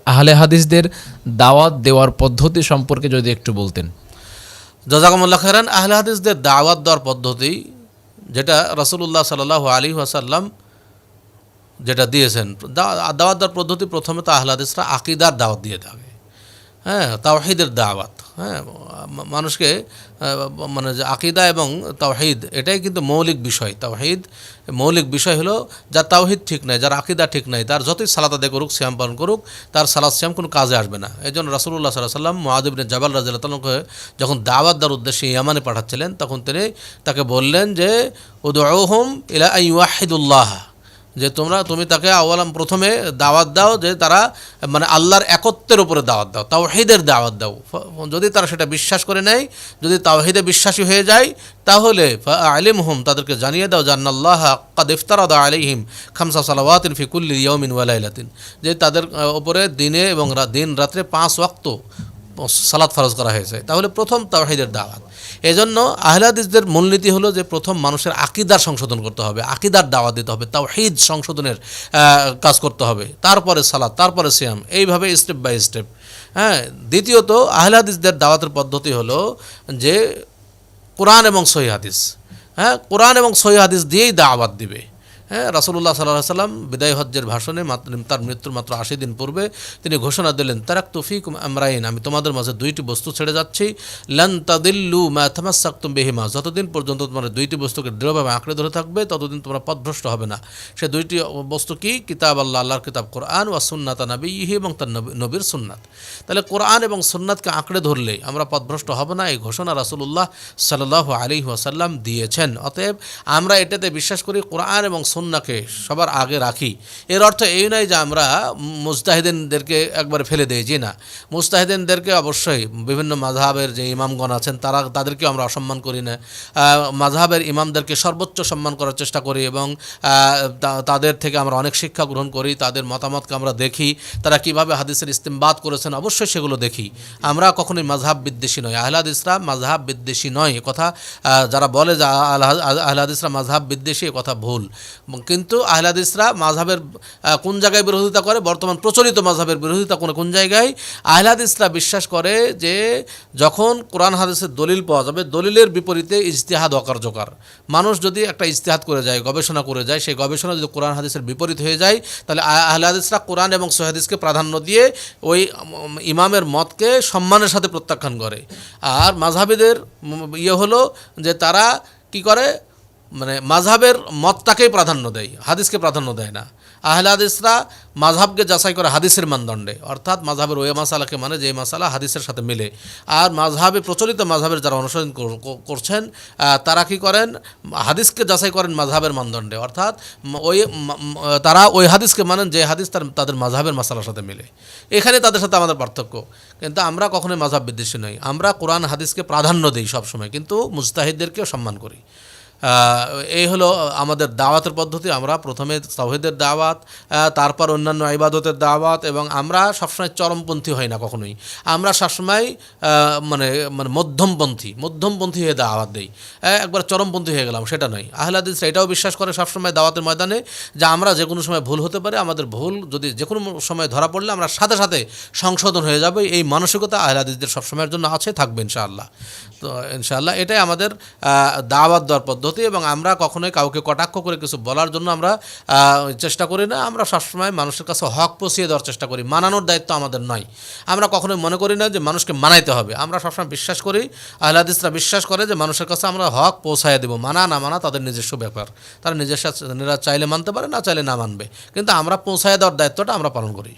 আহলে হাদিসদের দাওয়াত দেওয়ার পদ্ধতি সম্পর্কে যদি একটু বলতেন। জাযাকুমুল্লাহ খাইরান। আহলে হাদিসদের দাওয়াত দেওয়ার পদ্ধতি যেটা রাসূলুল্লাহ সাল্লাল্লাহু আলাইহি ওয়াসাল্লাম যেটা দিয়েছেন, দাওয়াত দেওয়ার পদ্ধতি প্রথমে তো আহলে হাদিসরা আকীদার দাওয়াত দিয়ে থাকে, হ্যাঁ, তাওহীদের দাওয়াত, হ্যাঁ, মানুষকে মানে যে আকীদা এবং তাওহীদ এটাই কিন্তু মৌলিক বিষয়। তাওহীদ মৌলিক বিষয় হলো, যার তাওহীদ ঠিক নাই, যার আকীদা ঠিক নাই, তার যতই সালাত আদায় করুক, সিয়াম পালন করুক, তার সালাত সিয়াম কোনো কাজে আসবে না। এই জন্য রাসূলুল্লাহ সাল্লাল্লাহু আলাইহি ওয়াসাল্লাম মুআয ইবনে জাবাল রাদিয়াল্লাহু তাআলাকে যখন দাওয়াত দেওয়ার উদ্দেশ্যে ইয়ামানে পাঠাচ্ছিলেন, তখন তিনি তাকে বললেন যে উদউহুম ইলা আন ইউওয়াহিদুল্লাহ, যে তুমি তাকে প্রথমে দাওয়াত দাও যে তারা মানে আল্লাহর একত্বের উপরে দাওয়াত দাও, তাওহীদের দাওয়াত দাও। যদি তারা সেটা বিশ্বাস করে নেয়, যদি তাওহীদে বিশ্বাসী হয়ে যায়, তাহলে ফাআলিমহুম, তাদেরকে জানিয়ে দাও, জান্নাল্লাহ ক্বাদ ইফতারাদা আলাইহিম খামসা সালাওয়াতিন ফি কুল্লি ইয়াউমিন ওয়া লাইলাতিন, যে তাদের উপরে দিনে এবং দিন রাত্রে 5 ওয়াক্ত সালাত ফরজ করা হয়েছে। তাহলে প্রথম তাওহীদের দাওয়াত। এজন্য আহলে হাদিসদের মূলনীতি হলো যে প্রথম মানুষের আকীদার সংশোধন করতে হবে, আকীদার দাওয়াত দিতে হবে, তাওহীদ সংশোধনের কাজ করতে হবে, তারপরে সালাত, তারপরে সিয়াম, এইভাবে স্টেপ বাই স্টেপ। হ্যাঁ, দ্বিতীয়ত আহলে হাদিসদের দাওয়াতের পদ্ধতি হলো যে কোরআন এবং সহিহ হাদিস, হ্যাঁ, কোরআন এবং সহিহ হাদিস দিয়েই দাওয়াত দিবে। হ্যাঁ, রাসূলুল্লাহ সাল্লাল্লাহু আলাইহি ওয়াসাল্লাম বিদায় হজ্জের ভাষণে তার মৃত্যুর মাত্র 80 দিন পূর্বে তিনি ঘোষণা দিলেন, তারাকতু ফীকুম আমরাইন, আমি তোমাদের মাঝে দুইটি বস্তু ছেড়ে যাচ্ছি, লান তাদিল্লু মা তামাসসাকতুম বিহিমা, যতদিন পর্যন্ত তোমরা দুইটি বস্তুকে দৃঢ়ভাবে আঁকড়ে ধরে থাকবে ততদিন তোমরা পথভ্রষ্ট হবে না। সে দুইটি বস্তু কি? কিতাব আল্লাহ, আল্লাহর কিতাব কোরআন, ওয়া সুন্নাত নবিয়্যিহি, এবং তার নবীর সুন্নাত। তাহলে কোরআন এবং সুন্নাতকে আঁকড়ে ধরলে আমরা পথভ্রষ্ট হব না, এই ঘোষণা রাসূলুল্লাহ সাল্লাল্লাহু আলাইহি ওয়াসাল্লাম দিয়েছেন। অতএব আমরা এটাতে বিশ্বাস করি, কোরআন এবং সুন্নাহকে সবার আগে রাখি। এর অর্থ এই নয় যে আমরা মুজতাহিদিনদেরকে একবারে ফেলে দেই, জি না। মুজতাহিদিনদেরকে অবশ্যই বিভিন্ন মাযহাবের যে ইমামগণ আছেন তাদেরকে আমরা অসম্মান করি না। মাযহাবের ইমামদেরকে সর্বোচ্চ সম্মান করার চেষ্টা করি এবং তাদের থেকে আমরা অনেক শিক্ষা গ্রহণ করি, তাদের মতামতকে আমরা দেখি, তারা কিভাবে হাদিসের ইস্তেমবাত করেছেন অবশ্যই সেগুলো দেখি। আমরা কখনোই মাযহাব বিদ্বেষী নই, আহলে হাদিসরা মাযহাব বিদ্বেষী নয়। কথা যারা বলে যে আহলে হাদিসরা মাযহাব বিদ্বেষী, কথা ভুল। কিন্তু আহলে হাদিসরা মাযহাবের কোন জায়গায় বিরোধিতা করে? বর্তমান প্রচলিত মাযহাবের বিরোধিতা কোন জায়গায়? আহলে হাদিসরা বিশ্বাস করে যে যখন কোরআন হাদিসের দলিল পাওয়া যাবে, দলিলের বিপরীতে ইজতিহাদ অকার্যকর। মানুষ যদি একটা ইজতিহাদ করে যায়, গবেষণা করে যায়, সেই গবেষণা যদি কোরআন হাদিসের বিপরীত হয়ে যায়, তাহলে আহলে হাদিসরা কোরআন এবং সহিহ হাদিসকে প্রাধান্য দিয়ে ওই ইমামের মতকে সম্মানের সাথে প্রত্যাখ্যান করে। আর মাযহাবীদের হলো যে তারা কি করে, মানে মাযহাবের মতটাকেই প্রাধান্য দেয়, হাদিসকে প্রাধান্য দেয় না। আহলে হাদিসরা মাযহাবকে যাচাই করে হাদিসের মানদণ্ডে, অর্থাৎ মাযহাবের ওই মাসালাকে মানে যে মাসালা হাদিসের সাথে মিলে। আর মাযহাবে প্রচলিত মাযহাবের যারা অনুসরণ করছেন তারা কি করেন? হাদিসকে যাচাই করেন মাযহাবের মানদণ্ডে, অর্থাৎ তারা ওই হাদিসকে মানেন যে হাদিস তাদের মাযহাবের মাসালার সাথে মিলে। এখানে তাদের সাথে আমাদের পার্থক্য। কিন্তু আমরা কখনোই মাযহাব বিদ্বেষী নই, আমরা কোরআন হাদিসকে প্রাধান্য দিই সবসময়, কিন্তু মুজতাহিদদেরকেও সম্মান করি। এই হলো আমাদের দাওয়াতের পদ্ধতি। আমরা প্রথমে তাওহীদের দাওয়াত, তারপর অন্যান্য ইবাদতের দাওয়াত, এবং আমরা সবসময় চরমপন্থী হই না কখনোই। আমরা সবসময় মানে মানে মধ্যমপন্থী হয়ে দাওয়াত দেই। একবার চরমপন্থী হয়ে গেলাম সেটা নয়। আহলে হাদিসরা এটাও বিশ্বাস করে সবসময় দাওয়াতের ময়দানে যে আমরা যে কোনো সময় ভুল হতে পারে, আমাদের ভুল যদি যে কোনো সময় ধরা পড়লে আমরা সাথে সাথে সংশোধন হয়ে যাবে। এই মানসিকতা আহলে হাদিসদের সবসময়ের জন্য আছে, থাকবে ইনশাআল্লাহ। তো ইনশাআল্লাহ এটাই আমাদের দাওয়াত দেওয়ার পদ্ধতি। এবং আমরা কখনোই কাউকে কটাক্ষ করে কিছু বলার জন্য আমরা চেষ্টা করি না। আমরা সবসময় মানুষের কাছে হক পৌঁছিয়ে দেওয়ার চেষ্টা করি, মানানোর দায়িত্ব আমাদের নয়। আমরা কখনোই মনে করি না যে মানুষকে মানাইতে হবে। আমরা সবসময় বিশ্বাস করি, আহলে হাদিসরা বিশ্বাস করে যে মানুষের কাছে আমরা হক পৌঁছায় দেব। মানা না মানা তাদের নিজস্ব ব্যাপার, তারা নিজস্ব চাইলে মানতে পারে, না চাইলে না মানবে, কিন্তু আমরা পৌঁছায় দেওয়ার দায়িত্বটা আমরা পালন করি।